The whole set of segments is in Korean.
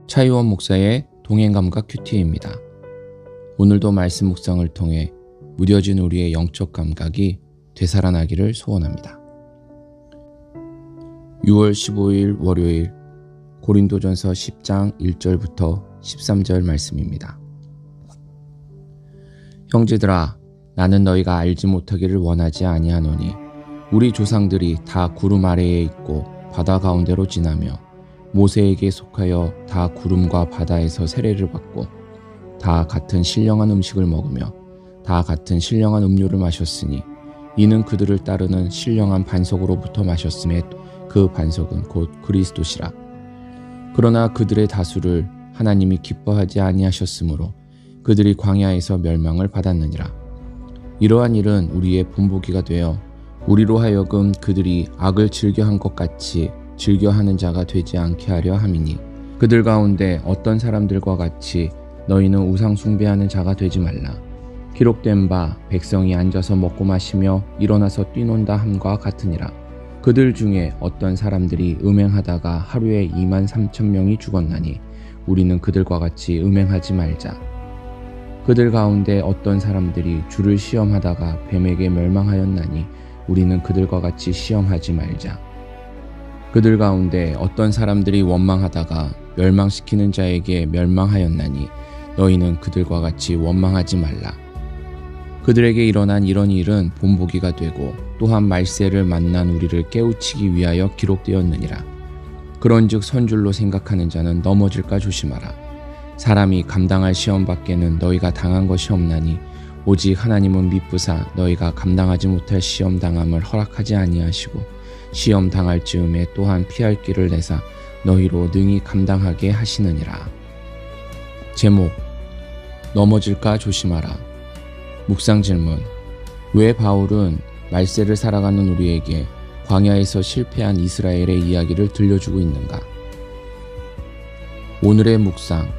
차이원 목사의 동행감각 큐티입니다. 오늘도 말씀 묵상을 통해 무뎌진 우리의 영적 감각이 되살아나기를 소원합니다. 6월 15일 월요일 고린도전서 10장 1절부터 13절 말씀입니다. 형제들아, 나는 너희가 알지 못하기를 원하지 아니하노니 우리 조상들이 다 구름 아래에 있고 바다 가운데로 지나며 모세에게 속하여 다 구름과 바다에서 세례를 받고 다 같은 신령한 음식을 먹으며 다 같은 신령한 음료를 마셨으니 이는 그들을 따르는 신령한 반석으로부터 마셨음에 그 반석은 곧 그리스도시라. 그러나 그들의 다수를 하나님이 기뻐하지 아니하셨으므로 그들이 광야에서 멸망을 받았느니라. 이러한 일은 우리의 본보기가 되어 우리로 하여금 그들이 악을 즐겨한 것 같이 즐겨하는 자가 되지 않게 하려 함이니 그들 가운데 어떤 사람들과 같이 너희는 우상 숭배하는 자가 되지 말라. 기록된 바 백성이 앉아서 먹고 마시며 일어나서 뛰논다 함과 같으니라. 그들 중에 어떤 사람들이 음행하다가 하루에 23,000명이 죽었나니 우리는 그들과 같이 음행하지 말자. 그들 가운데 어떤 사람들이 주를 시험하다가 뱀에게 멸망하였나니 우리는 그들과 같이 시험하지 말자. 그들 가운데 어떤 사람들이 원망하다가 멸망시키는 자에게 멸망하였나니 너희는 그들과 같이 원망하지 말라. 그들에게 일어난 이런 일은 본보기가 되고 또한 말세를 만난 우리를 깨우치기 위하여 기록되었느니라. 그런즉 선줄로 생각하는 자는 넘어질까 조심하라. 사람이 감당할 시험 밖에는 너희가 당한 것이 없나니 오직 하나님은 미쁘사 너희가 감당하지 못할 시험 당함을 허락하지 아니하시고 시험 당할 즈음에 또한 피할 길을 내사 너희로 능히 감당하게 하시느니라. 제목: 넘어질까 조심하라. 묵상 질문: 왜 바울은 말세를 살아가는 우리에게 광야에서 실패한 이스라엘의 이야기를 들려주고 있는가? 오늘의 묵상: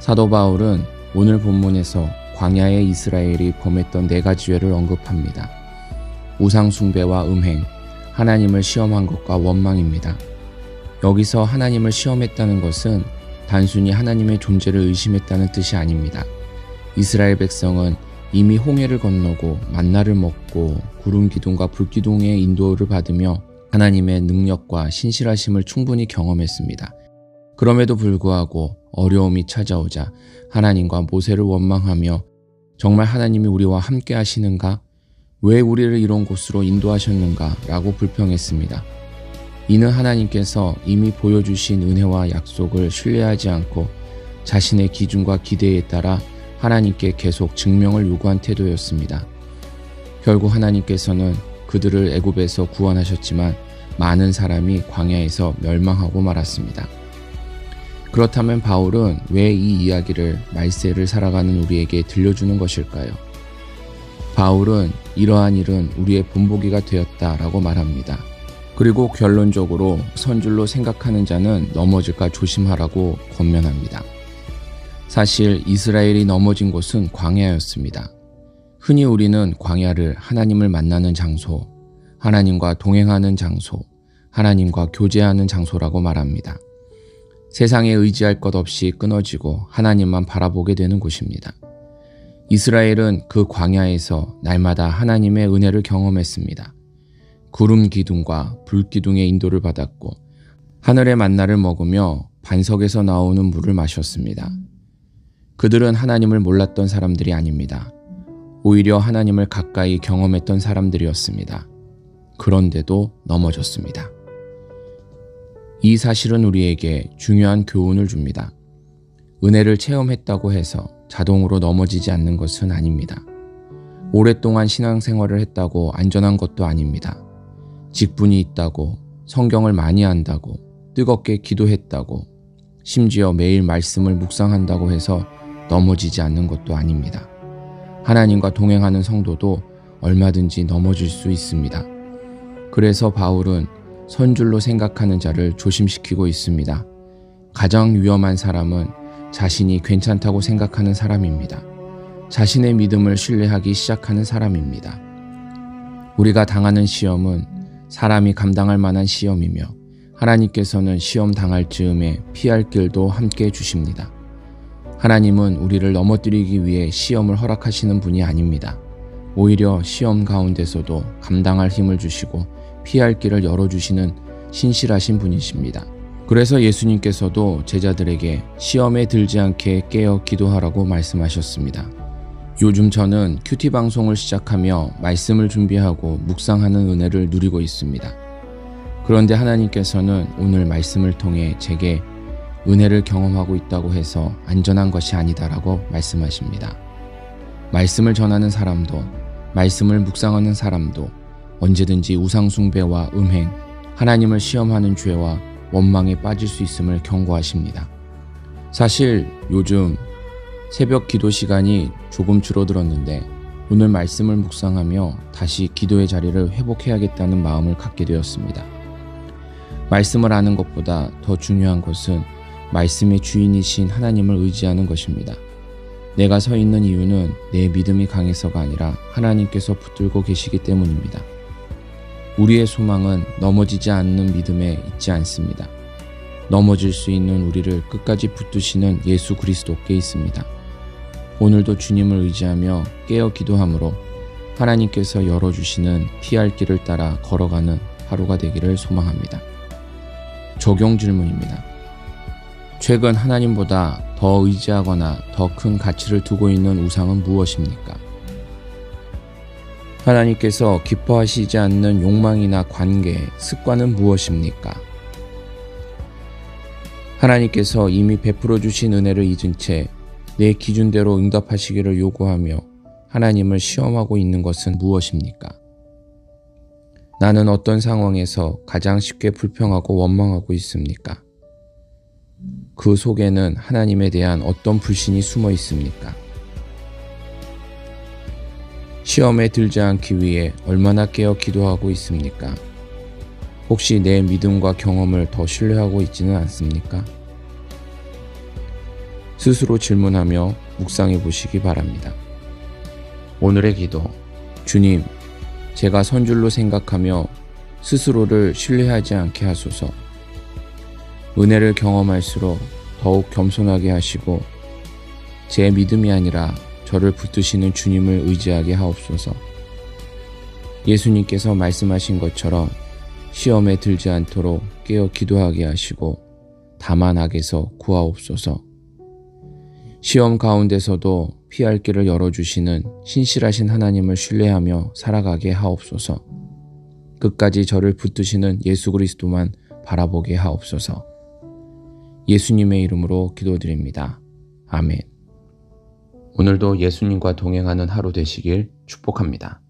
사도 바울은 오늘 본문에서 광야의 이스라엘이 범했던 4가지 죄를 언급합니다. 우상 숭배와 음행, 하나님을 시험한 것과 원망입니다. 여기서 하나님을 시험했다는 것은 단순히 하나님의 존재를 의심했다는 뜻이 아닙니다. 이스라엘 백성은 이미 홍해를 건너고 만나를 먹고 구름 기둥과 불 기둥의 인도를 받으며 하나님의 능력과 신실하심을 충분히 경험했습니다. 그럼에도 불구하고 어려움이 찾아오자 하나님과 모세를 원망하며 정말 하나님이 우리와 함께 하시는가? 왜 우리를 이런 곳으로 인도하셨는가? 라고 불평했습니다. 이는 하나님께서 이미 보여주신 은혜와 약속을 신뢰하지 않고 자신의 기준과 기대에 따라 하나님께 계속 증명을 요구한 태도였습니다. 결국 하나님께서는 그들을 애굽에서 구원하셨지만 많은 사람이 광야에서 멸망하고 말았습니다. 그렇다면 바울은 왜 이 이야기를 말세를 살아가는 우리에게 들려주는 것일까요? 바울은 이러한 일은 우리의 본보기가 되었다라고 말합니다. 그리고 결론적으로 선줄로 생각하는 자는 넘어질까 조심하라고 권면합니다. 사실 이스라엘이 넘어진 곳은 광야였습니다. 흔히 우리는 광야를 하나님을 만나는 장소, 하나님과 동행하는 장소, 하나님과 교제하는 장소라고 말합니다. 세상에 의지할 것 없이 끊어지고 하나님만 바라보게 되는 곳입니다. 이스라엘은 그 광야에서 날마다 하나님의 은혜를 경험했습니다. 구름 기둥과 불 기둥의 인도를 받았고 하늘의 만나를 먹으며 반석에서 나오는 물을 마셨습니다. 그들은 하나님을 몰랐던 사람들이 아닙니다. 오히려 하나님을 가까이 경험했던 사람들이었습니다. 그런데도 넘어졌습니다. 이 사실은 우리에게 중요한 교훈을 줍니다. 은혜를 체험했다고 해서 자동으로 넘어지지 않는 것은 아닙니다. 오랫동안 신앙생활을 했다고 안전한 것도 아닙니다. 직분이 있다고, 성경을 많이 안다고, 뜨겁게 기도했다고, 심지어 매일 말씀을 묵상한다고 해서 넘어지지 않는 것도 아닙니다. 하나님과 동행하는 성도도 얼마든지 넘어질 수 있습니다. 그래서 바울은 선줄로 생각하는 자를 조심시키고 있습니다. 가장 위험한 사람은 자신이 괜찮다고 생각하는 사람입니다. 자신의 믿음을 신뢰하기 시작하는 사람입니다. 우리가 당하는 시험은 사람이 감당할 만한 시험이며 하나님께서는 시험 당할 즈음에 피할 길도 함께 주십니다. 하나님은 우리를 넘어뜨리기 위해 시험을 허락하시는 분이 아닙니다. 오히려 시험 가운데서도 감당할 힘을 주시고 피할 길을 열어주시는 신실하신 분이십니다. 그래서 예수님께서도 제자들에게 시험에 들지 않게 깨어 기도하라고 말씀하셨습니다. 요즘 저는 큐티 방송을 시작하며 말씀을 준비하고 묵상하는 은혜를 누리고 있습니다. 그런데 하나님께서는 오늘 말씀을 통해 제게 은혜를 경험하고 있다고 해서 안전한 것이 아니다라고 말씀하십니다. 말씀을 전하는 사람도, 말씀을 묵상하는 사람도 언제든지 우상숭배와 음행, 하나님을 시험하는 죄와 원망에 빠질 수 있음을 경고하십니다. 사실 요즘 새벽 기도 시간이 조금 줄어들었는데 오늘 말씀을 묵상하며 다시 기도의 자리를 회복해야겠다는 마음을 갖게 되었습니다. 말씀을 아는 것보다 더 중요한 것은 말씀의 주인이신 하나님을 의지하는 것입니다. 내가 서 있는 이유는 내 믿음이 강해서가 아니라 하나님께서 붙들고 계시기 때문입니다. 우리의 소망은 넘어지지 않는 믿음에 있지 않습니다. 넘어질 수 있는 우리를 끝까지 붙드시는 예수 그리스도께 있습니다. 오늘도 주님을 의지하며 깨어 기도함으로 하나님께서 열어주시는 피할 길을 따라 걸어가는 하루가 되기를 소망합니다. 적용 질문입니다. 최근 하나님보다 더 의지하거나 더 큰 가치를 두고 있는 우상은 무엇입니까? 하나님께서 기뻐하시지 않는 욕망이나 관계, 습관은 무엇입니까? 하나님께서 이미 베풀어 주신 은혜를 잊은 채 내 기준대로 응답하시기를 요구하며 하나님을 시험하고 있는 것은 무엇입니까? 나는 어떤 상황에서 가장 쉽게 불평하고 원망하고 있습니까? 그 속에는 하나님에 대한 어떤 불신이 숨어 있습니까? 시험에 들지 않기 위해 얼마나 깨어 기도하고 있습니까? 혹시 내 믿음과 경험을 더 신뢰하고 있지는 않습니까? 스스로 질문하며 묵상해 보시기 바랍니다. 오늘의 기도. 주님, 제가 선줄로 생각하며 스스로를 신뢰하지 않게 하소서. 은혜를 경험할수록 더욱 겸손하게 하시고 제 믿음이 아니라 저를 붙드시는 주님을 의지하게 하옵소서. 예수님께서 말씀하신 것처럼 시험에 들지 않도록 깨어 기도하게 하시고 다만 악에서 구하옵소서. 시험 가운데서도 피할 길을 열어주시는 신실하신 하나님을 신뢰하며 살아가게 하옵소서. 끝까지 저를 붙드시는 예수 그리스도만 바라보게 하옵소서. 예수님의 이름으로 기도드립니다. 아멘. 오늘도 예수님과 동행하는 하루 되시길 축복합니다.